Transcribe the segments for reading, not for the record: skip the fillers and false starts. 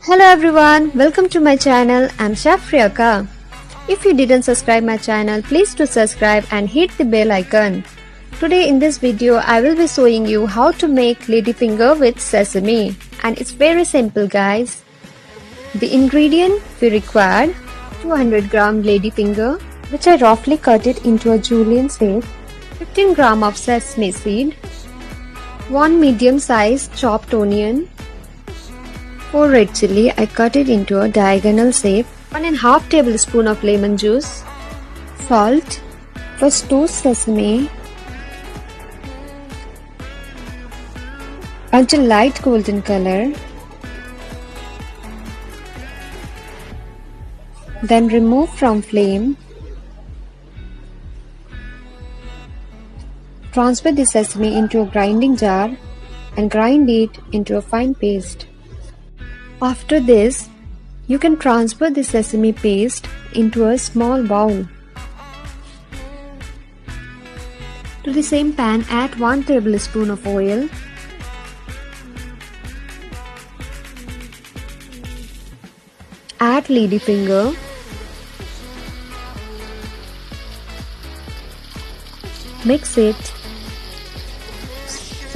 Hello everyone, welcome to my channel. I'm Chef Priyanka. If you didn't subscribe my channel, please do subscribe and hit the bell icon. Today in this video, I will be showing you how to make ladyfinger with sesame, and it's very simple guys. The ingredient we require: 200 gram ladyfinger, which I roughly cut it into a julienne shape, 15 gram of sesame seed, 1 medium sized chopped onion, 4 red chilli, I cut it into a diagonal shape, 1½ tablespoon of lemon juice, salt. First toast sesame until light golden color. Then remove from flame. Transfer the sesame into a grinding jar and grind it into a fine paste. After this, you can transfer the sesame paste into a small bowl. To the same pan, add 1 tablespoon of oil. Add ladyfinger. Mix it.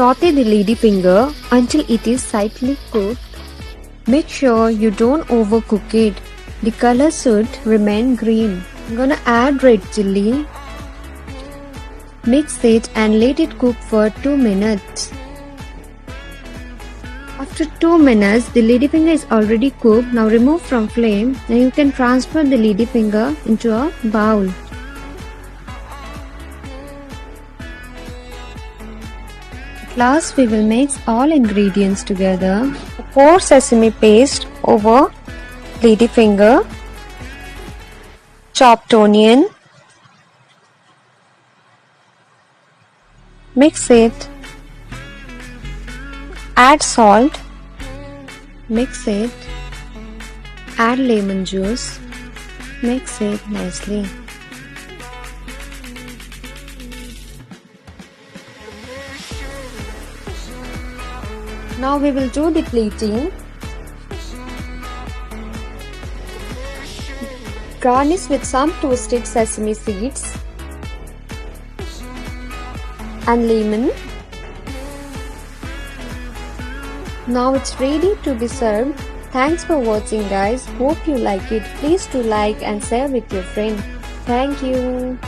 Saute the ladyfinger until it is slightly cooked. Make sure you don't overcook it. The color should remain green. I'm gonna add red chilli. Mix it and let it cook for 2 minutes. After 2 minutes, the ladyfinger is already cooked. Now remove from flame. Now you can transfer the ladyfinger into a bowl. Last, we will mix all ingredients together. Pour sesame paste over ladyfinger, chopped onion, mix it, add salt, mix it, add lemon juice, mix it nicely. Now we will do the plating. Garnish with some toasted sesame seeds and lemon. Now it's ready to be served. Thanks for watching guys. Hope you like it. Please do like and share with your friend. Thank you.